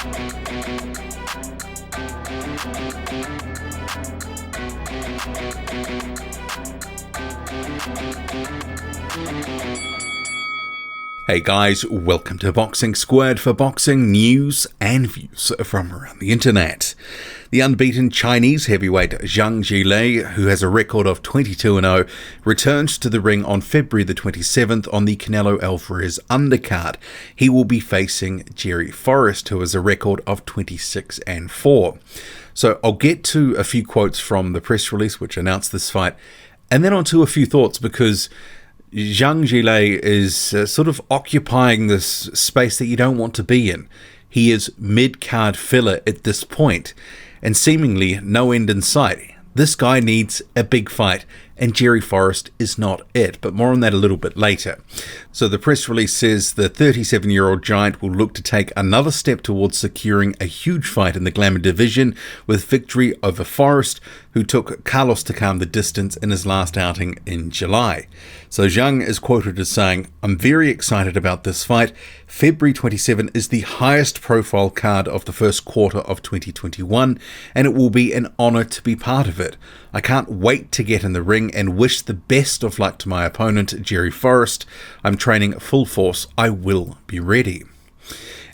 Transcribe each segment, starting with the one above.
Hey guys, welcome to Boxing Squared for boxing news and views from around the internet. The unbeaten Chinese heavyweight Zhang Zhilei, who has a record of 22-0, returns to the ring on February the 27th on the Canelo Alvarez undercard. He will be facing Jerry Forrest, who has a record of 26-4. So I'll get to a few quotes from the press release which announced this fight, and then on to a few thoughts, because Zhang Zhilei is sort of occupying this space that you don't want to be in. He is mid-card filler at this point, and seemingly no end in sight. This guy needs a big fight, and Jerry Forrest is not it, but more on that a little bit later. So the press release says the 37-year-old giant will look to take another step towards securing a huge fight in the Glamour division with victory over Forrest, who took Carlos Takam the distance in his last outing in July. So Zhang is quoted as saying, "I'm very excited about this fight. February 27 is the highest profile card of the first quarter of 2021, and it will be an honor to be part of it. I can't wait to get in the ring and wish the best of luck to my opponent, Jerry Forrest. I'm training full force. I will be ready."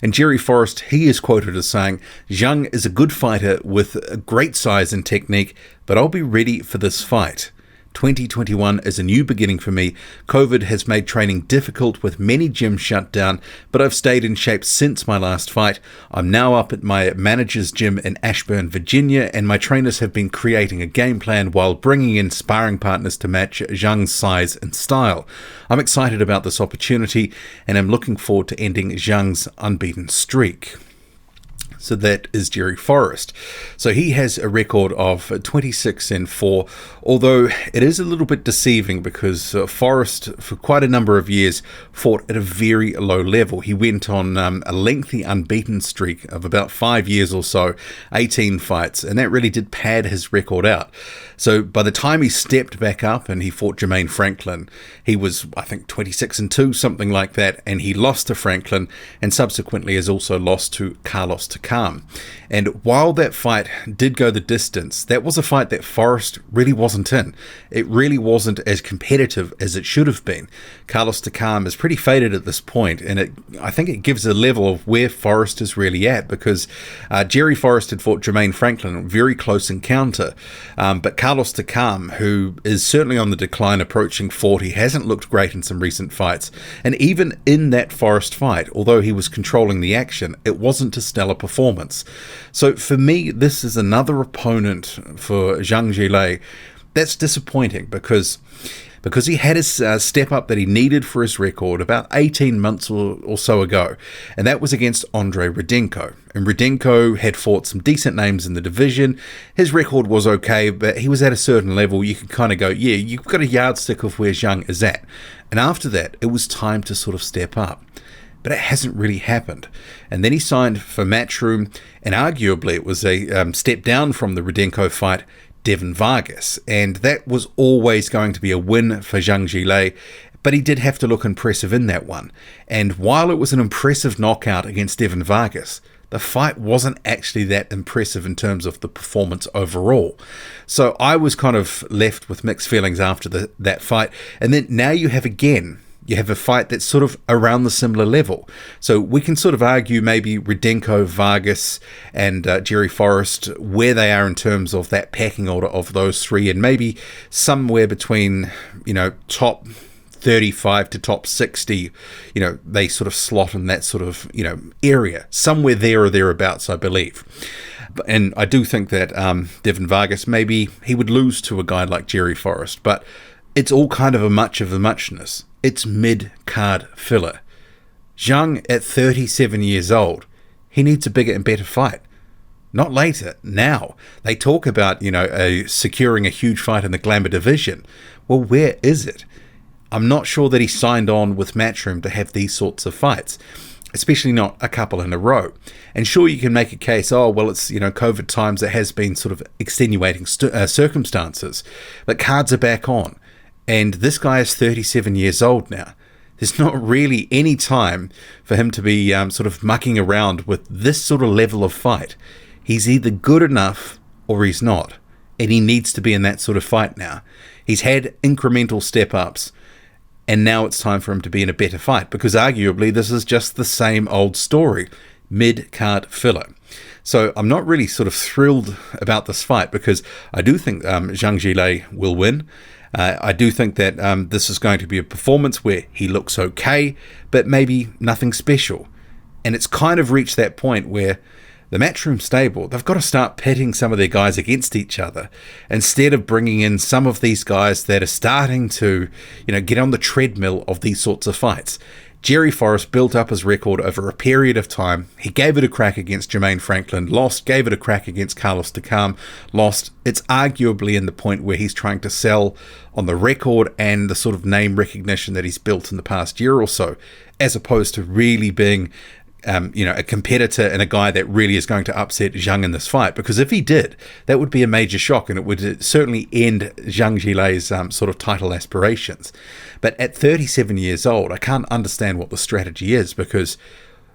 And Jerry Forrest, he is quoted as saying, "Zhang is a good fighter with great size and technique, but I'll be ready for this fight. 2021 is a new beginning for me. COVID has made training difficult with many gyms shut down, but I've stayed in shape since my last fight. I'm now up at my manager's gym in Ashburn, Virginia, and my trainers have been creating a game plan while bringing in sparring partners to match Zhang's size and style. I'm excited about this opportunity, and I'm looking forward to ending Zhang's unbeaten streak." So that is Jerry Forrest. So he has a record of 26-4, although it is a little bit deceiving because Forrest, for quite a number of years, fought at a very low level. He went on a lengthy unbeaten streak of about 5 years or so, 18 fights, and that really did pad his record out. So by the time he stepped back up and he fought Jermaine Franklin, he was, I think, 26-2, something like that, and he lost to Franklin and subsequently has also lost to Carlos Takam. And while that fight did go the distance, that was a fight that Forrest really wasn't in. It really wasn't as competitive as it should have been. Carlos Takam is pretty faded at this point, and I think it gives a level of where Forrest is really at, because Jerry Forrest had fought Jermaine Franklin, a very close encounter, but Carlos Takam, who is certainly on the decline, approaching 40, hasn't looked great in some recent fights. And even in that Forrest fight, although he was controlling the action, it wasn't a stellar performance. So for me, this is another opponent for Zhang Zhilei that's disappointing, because he had his step up that he needed for his record about 18 months or so ago, and that was against Andre Rudenko. And Rudenko had fought some decent names in the division. His record was okay, but he was at a certain level. You could kind of go, yeah, you've got a yardstick of where Zhang is at. And after that, it was time to sort of step up. But it hasn't really happened. And then he signed for Matchroom, and arguably it was a step down from the Rudenko fight, Devin Vargas, and that was always going to be a win for Zhang Zhilei, but he did have to look impressive in that one. And while it was an impressive knockout against Devin Vargas, the fight wasn't actually that impressive in terms of the performance overall. So I was kind of left with mixed feelings after that fight. And then now you have a fight that's sort of around the similar level. So we can sort of argue maybe Rudenko, Vargas, and Jerry Forrest, where they are in terms of that pecking order of those three, and maybe somewhere between, top 35 to top 60, they sort of slot in that sort of, area, somewhere there or thereabouts, I believe. And I do think that Devin Vargas, maybe he would lose to a guy like Jerry Forrest, but it's all kind of a muchness. It's mid-card filler. Zhang, at 37 years old, he needs a bigger and better fight. Not later, now. They talk about, securing a huge fight in the Glamour division. Well, where is it? I'm not sure that he signed on with Matchroom to have these sorts of fights, especially not a couple in a row. And sure, you can make a case, it's, COVID times, it has been sort of extenuating circumstances, but cards are back on. And this guy is 37 years old now. There's not really any time for him to be sort of mucking around with this sort of level of fight. He's either good enough or he's not. And he needs to be in that sort of fight now. He's had incremental step-ups, and now it's time for him to be in a better fight, because arguably this is just the same old story, mid-card filler. So I'm not really sort of thrilled about this fight, because I do think Zhang Zhilei will win. I do think that this is going to be a performance where he looks okay, but maybe nothing special. And it's kind of reached that point where the Matchroom stable, they've got to start pitting some of their guys against each other instead of bringing in some of these guys that are starting to, get on the treadmill of these sorts of fights. Jerry Forrest built up his record over a period of time. He gave it a crack against Jermaine Franklin, lost, gave it a crack against Carlos Takam, lost. It's arguably in the point where he's trying to sell on the record and the sort of name recognition that he's built in the past year or so, as opposed to really being a competitor and a guy that really is going to upset Zhang in this fight. Because if he did, that would be a major shock, and it would certainly end Zhang Zilei's sort of title aspirations. But at 37 years old, I can't understand what the strategy is, because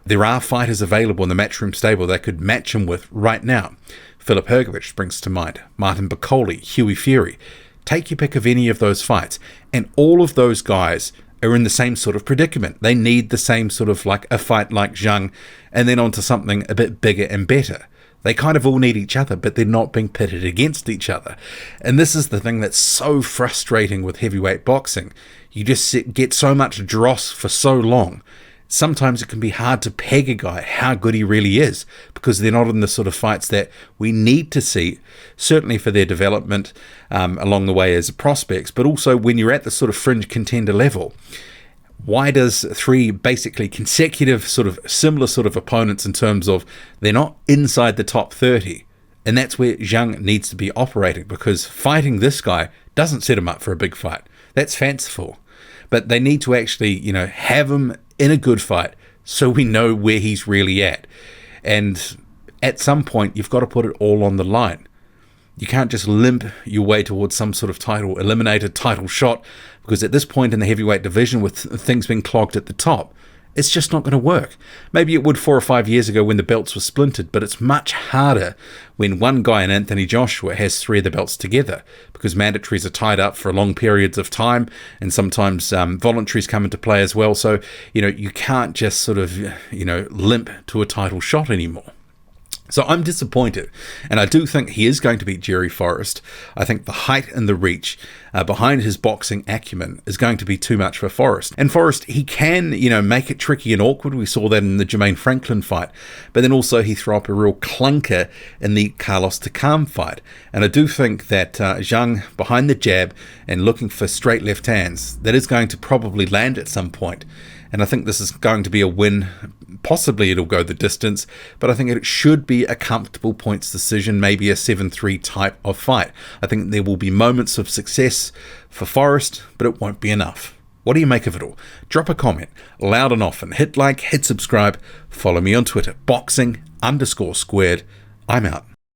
there are fighters available in the Matchroom stable that could match him with right now. Filip Hrgovic springs to mind, Martin Bakole, Hughie Fury. Take your pick of any of those fights, and all of those guys are in the same sort of predicament. They need the same sort of like a fight like Zhang, and then onto something a bit bigger and better. They kind of all need each other, but they're not being pitted against each other. And this is the thing that's so frustrating with heavyweight boxing. You just get so much dross for so long. Sometimes it can be hard to peg a guy how good he really is, because they're not in the sort of fights that we need to see, certainly for their development along the way as prospects, but also when you're at the sort of fringe contender level. Why does three basically consecutive sort of similar sort of opponents, in terms of they're not inside the top 30? And that's where Zhang needs to be operating, because fighting this guy doesn't set him up for a big fight. That's fanciful. But they need to actually, have him in a good fight so we know where he's really at. And at some point, you've got to put it all on the line. You can't just limp your way towards some sort of title, eliminated title shot, because at this point in the heavyweight division, with things being clogged at the top, it's just not going to work. Maybe it would 4 or 5 years ago when the belts were splintered, but it's much harder when one guy in Anthony Joshua has 3 of the belts together, because mandatories are tied up for long periods of time, and sometimes voluntaries come into play as well. So, you can't just sort of, limp to a title shot anymore. So I'm disappointed, and I do think he is going to beat Jerry Forrest. I think the height and the reach behind his boxing acumen is going to be too much for Forrest. And Forrest, he can, make it tricky and awkward. We saw that in the Jermaine Franklin fight. But then also he threw up a real clunker in the Carlos Takam fight. And I do think that Zhang, behind the jab and looking for straight left hands, that is going to probably land at some point. And I think this is going to be a win. Possibly it'll go the distance, but I think it should be a comfortable points decision, maybe a 7-3 type of fight. I think there will be moments of success for Forrest, but it won't be enough. What do you make of it all? Drop a comment, loud and often. Hit like, hit subscribe. Follow me on Twitter, boxing_squared. I'm out.